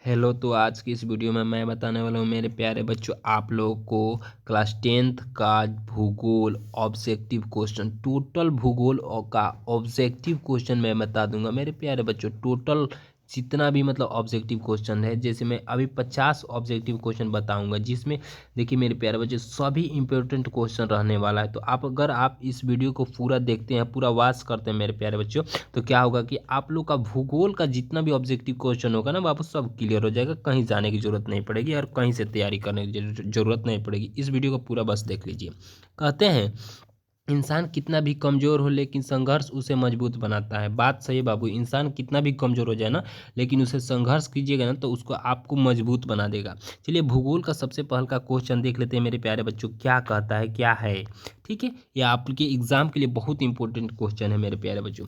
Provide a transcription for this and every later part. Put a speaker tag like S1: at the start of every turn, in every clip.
S1: Hello. तो आज की इस वीडियो में मैं बताने वाला हूँ मेरे प्यारे बच्चों, आप लोगों को क्लास 10th का भूगोल ऑब्जेक्टिव क्वेश्चन, टोटल भूगोल का ऑब्जेक्टिव क्वेश्चन मैं बता दूंगा मेरे प्यारे बच्चों। टोटल जितना भी मतलब ऑब्जेक्टिव क्वेश्चन है, जैसे मैं अभी 50 ऑब्जेक्टिव क्वेश्चन बताऊंगा, जिसमें देखिए मेरे प्यारे बच्चों सभी इंपॉर्टेंट क्वेश्चन रहने वाला है। तो अगर आप इस वीडियो को पूरा देखते हैं, पूरा वॉच करते हैं मेरे प्यारे बच्चों, तो क्या होगा कि आप लोग का भूगोल का जितना भी ऑब्जेक्टिव क्वेश्चन होगा ना, वापस सब क्लियर हो जाएगा। कहीं जाने की जरूरत नहीं पड़ेगी और कहीं से तैयारी करने की जरूरत नहीं पड़ेगी। इस वीडियो को पूरा बस देख लीजिए। कहते हैं इंसान कितना भी कमज़ोर हो लेकिन संघर्ष उसे मजबूत बनाता है। बात सही है बाबू, इंसान कितना भी कमज़ोर हो जाए ना, लेकिन उसे संघर्ष कीजिएगा ना तो उसको आपको मजबूत बना देगा। चलिए भूगोल का सबसे पहल का क्वेश्चन देख लेते हैं मेरे प्यारे बच्चों, क्या कहता है, क्या है। ठीक है, ये आपके एग्जाम के लिए बहुत इंपॉर्टेंट क्वेश्चन है मेरे प्यारे बच्चों।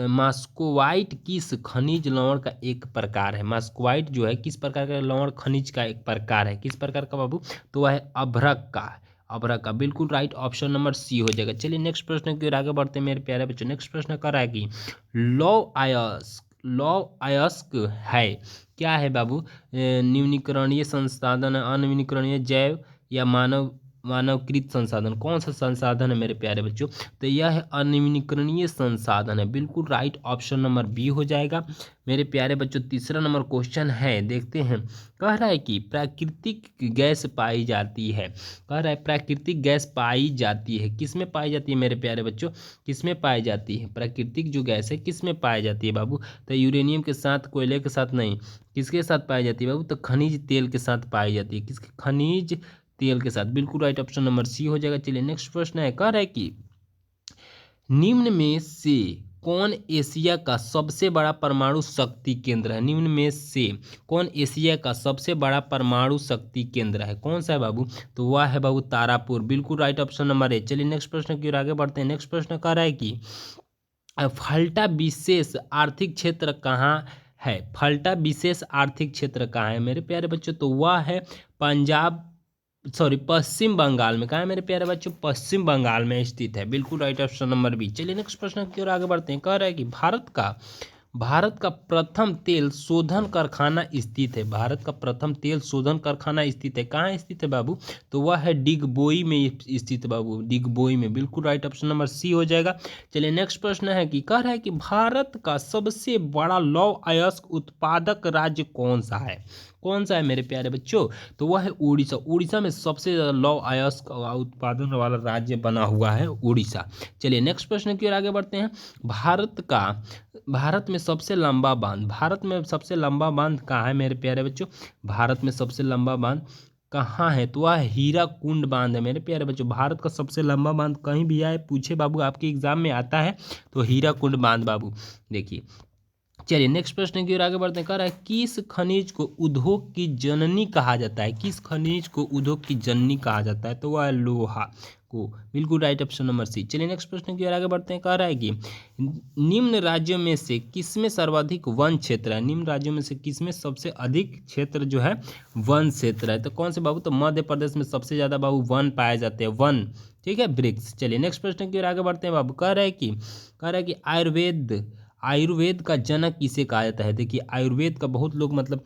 S1: मास्कोवाइट किस खनिज लवण का एक प्रकार है। मास्कोवाइट जो है किस प्रकार का लवण खनिज का एक प्रकार है, किस प्रकार का बाबू, तो वह है अभ्रक का। अभ्रक का बिल्कुल राइट, ऑप्शन नंबर सी हो जाएगा। चलिए नेक्स्ट प्रश्न की ओर आगे बढ़ते हैं मेरे प्यारे बच्चों। नेक्स्ट प्रश्न कर रहा है कि लौ अयस्क है, क्या है बाबू। न्यूनीकरणीय संसाधन, अनवीनीकरणीय जैव या मानवकृत संसाधन, कौन सा संसाधन है मेरे प्यारे बच्चों, तो यह है अनवीनीकरणीय संसाधन है। बिल्कुल राइट, ऑप्शन नंबर बी हो जाएगा मेरे प्यारे बच्चों। तीसरा नंबर क्वेश्चन है, देखते हैं। कह रहा है कि प्राकृतिक गैस पाई जाती है, कह रहा है प्राकृतिक गैस पाई जाती है, किस में पाई जाती है मेरे प्यारे बच्चों, किस में पाई जाती है प्राकृतिक जो गैस है, किस में पाई जाती है बाबू, तो यूरेनियम के साथ, कोयले के साथ नहीं, किसके साथ पाई जाती है बाबू, तो खनिज तेल के साथ पाई जाती है। किसके, खनिज तेल के साथ। बिल्कुल राइट, ऑप्शन नंबर सी हो जाएगा। चलिए नेक्स्ट प्रश्न है, कह रहा है कि निम्न में से कौन एशिया का सबसे बड़ा परमाणु शक्ति केंद्र है। निम्न में से कौन एशिया का सबसे बड़ा परमाणु शक्ति केंद्र है, कौन सा है बाबू, तो वह है बाबू तारापुर। बिल्कुल राइट, ऑप्शन नंबर ए। चलिए नेक्स्ट प्रश्न की ओर आगे बढ़ते हैं। नेक्स्ट प्रश्न कह रहा है कि फल्टा विशेष आर्थिक क्षेत्र कहाँ है। फल्टा विशेष आर्थिक क्षेत्र कहाँ है मेरे प्यारे बच्चों, तो वह है पंजाब, सॉरी पश्चिम बंगाल में। कहाँ है मेरे प्यारे बच्चों, पश्चिम बंगाल में स्थित है। बिल्कुल राइट, ऑप्शन नंबर बी। चलिए नेक्स्ट प्रश्न की ओर आगे बढ़ते हैं। कह रहा है कि भारत का प्रथम तेल शोधन कारखाना स्थित है। भारत का प्रथम तेल शोधन कारखाना स्थित है, कहाँ स्थित है बाबू, तो वह है डिगबोई में स्थित है बाबू, डिगबोई में। बिल्कुल राइट, ऑप्शन नंबर सी हो जाएगा। चलिए नेक्स्ट प्रश्न है कि कह रहा है कि भारत का सबसे बड़ा लौह अयस्क उत्पादक राज्य कौन सा है, कौन सा है मेरे प्यारे बच्चों, तो वह है उड़ीसा। उड़ीसा में सबसे ज़्यादा लौह अयस्क का उत्पादन वाला राज्य बना हुआ है उड़ीसा। चलिए नेक्स्ट प्रश्न की ओर आगे बढ़ते हैं। भारत में सबसे लंबा बांध, भारत में सबसे लंबा बांध कहाँ है मेरे प्यारे बच्चों, भारत में सबसे लंबा बांध कहाँ है, तो वह हीरा कुंड बांध है मेरे प्यारे बच्चों। भारत का सबसे लंबा बांध कहीं भी आए पूछे बाबू, आपके एग्जाम में आता है तो हीरा कुंड बांध बाबू, देखिए। चलिए नेक्स्ट प्रश्न की ओर आगे बढ़ते हैं। कह रहा है किस खनिज को उद्योग की जननी कहा जाता है, किस खनिज को उद्योग की जननी कहा जाता है, तो वह है लोहा को। बिल्कुल राइट, ऑप्शन नंबर सी। चलिए नेक्स्ट प्रश्न की ओर आगे बढ़ते हैं। कह रहा है कि निम्न राज्यों में से किसमें सर्वाधिक वन क्षेत्र है, निम्न राज्यों में से किसमें सबसे अधिक क्षेत्र जो है वन क्षेत्र है, तो कौन से बाबू, तो मध्य प्रदेश में सबसे ज़्यादा बाबू वन पाए जाते हैं, वन। ठीक है, वृक्ष। चलिए नेक्स्ट प्रश्न की ओर आगे बढ़ते हैं बाबू। कह रहा है कि आयुर्वेद का जनक किसे कहा जाता है। देखिए आयुर्वेद का बहुत लोग मतलब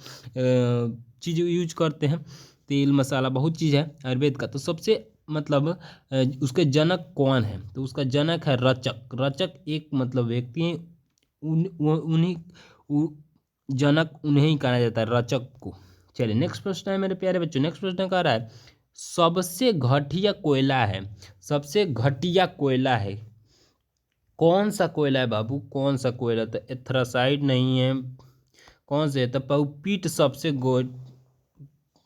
S1: चीज़ यूज करते हैं, तेल मसाला बहुत चीज़ है आयुर्वेद का, तो सबसे मतलब उसके जनक कौन है, तो उसका जनक है रचक। रचक एक मतलब व्यक्ति हैं, उन्हीं जनक उन्हें ही कहा जाता है, रचक को। चलिए नेक्स्ट प्रश्न है मेरे प्यारे बच्चों। नेक्स्ट प्रश्न कह रहा है सबसे घटिया कोयला है, सबसे घटिया कोयला है, कौन सा कोयला है बाबू, कौन सा कोयला, तो एथरासाइड नहीं है, कौन से है, तो पीट सबसे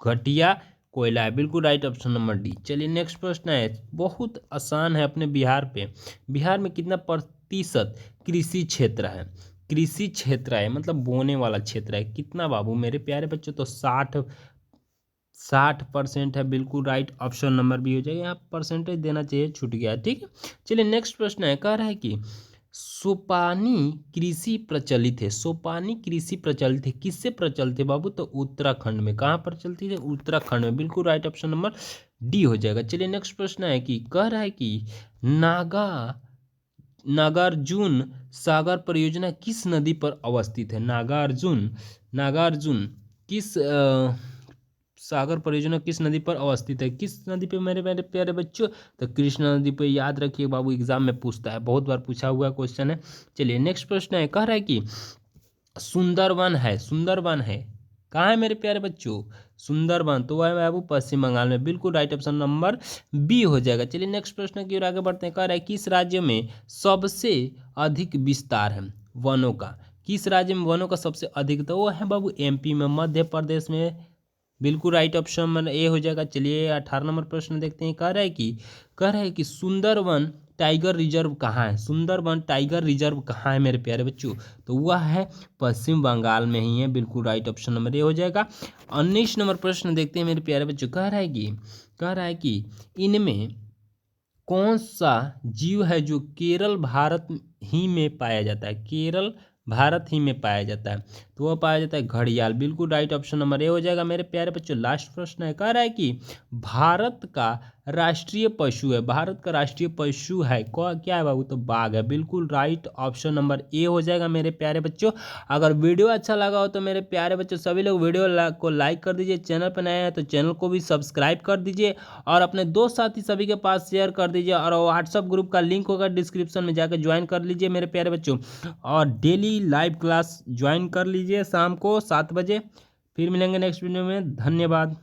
S1: घटिया कोयला है। बिल्कुल राइट, ऑप्शन नंबर डी। चलिए नेक्स्ट प्रश्न है, बहुत आसान है अपने बिहार पे। बिहार में कितना प्रतिशत कृषि क्षेत्र है, कृषि क्षेत्र है मतलब बोने वाला क्षेत्र है, कितना बाबू मेरे प्यारे बच्चों, तो 60% है। बिल्कुल राइट, ऑप्शन नंबर बी हो जाएगा। यहाँ परसेंटेज देना चाहिए, छूट गया, ठीक है। चलिए नेक्स्ट प्रश्न है, कह रहा है कि सोपानी कृषि प्रचलित है, सोपानी कृषि प्रचलित है, किससे प्रचलित है बाबू, तो उत्तराखंड में। कहाँ प्रचलित है, उत्तराखंड में। बिल्कुल राइट, ऑप्शन नंबर डी हो जाएगा। चलिए नेक्स्ट प्रश्न है कि कह रहा है कि नागा नागार्जुन सागर परियोजना किस नदी पर अवस्थित है, नागार्जुन नागार्जुन किस सागर परियोजना किस नदी पर अवस्थित है? किस नदी पे मेरे मेरे प्यारे बच्चों? तो कृष्णा नदी पे। याद रखिए बाबू, एग्जाम में पूछता है, बहुत बार पूछा हुआ क्वेश्चन है। चलिए नेक्स्ट प्रश्न है, कह रहा है कि सुंदरवन है, सुंदरवन है कहाँ है मेरे प्यारे बच्चों? सुंदरवन तो वह है बाबू पश्चिम बंगाल में, बिल्कुल राइट ऑप्शन नंबर बी हो जाएगा। चलिए नेक्स्ट प्रश्न की ओर आगे बढ़ते हैं। कह रहा है किस राज्य में सबसे अधिक विस्तार है वनों का? किस राज्य में वनों का सबसे अधिक? तो वो है बाबू एमपी में, मध्य प्रदेश में, बिल्कुल राइट ऑप्शन नंबर ए हो जाएगा। चलिए 18 नंबर प्रश्न देखते हैं। कह रहा है कि सुंदरवन टाइगर रिजर्व कहाँ है? सुंदरवन टाइगर रिजर्व कहाँ है मेरे प्यारे बच्चों? तो वह है पश्चिम बंगाल में ही है, बिल्कुल राइट ऑप्शन नंबर ए हो जाएगा। 19 नंबर प्रश्न देखते हैं मेरे प्यारे बच्चों। कह रहा है कि इनमें कौन सा जीव है जो केरल भारत ही में पाया जाता है? केरल भारत ही में पाया जाता है, तो वह पाया जाता है घड़ियाल, बिल्कुल राइट ऑप्शन नंबर ए हो जाएगा मेरे प्यारे बच्चों। लास्ट प्रश्न है, कह रहा है कि भारत का राष्ट्रीय पशु है, भारत का राष्ट्रीय पशु है क्या है बाबू? तो बाघ है, बिल्कुल राइट ऑप्शन नंबर ए हो जाएगा मेरे प्यारे बच्चों। अगर वीडियो अच्छा लगा हो तो मेरे प्यारे बच्चों सभी लोग वीडियो को लाइक कर दीजिए, चैनल पर नए हैं तो चैनल को भी सब्सक्राइब कर दीजिए और अपने दोस्त साथी सभी के पास शेयर कर दीजिए। और व्हाट्सअप ग्रुप का लिंक होगा डिस्क्रिप्शन में, जाकर ज्वाइन कर लीजिए मेरे प्यारे बच्चों। और डेली लाइव क्लास ज्वाइन कर लीजिए शाम को 7 बजे। फिर मिलेंगे नेक्स्ट वीडियो में, धन्यवाद।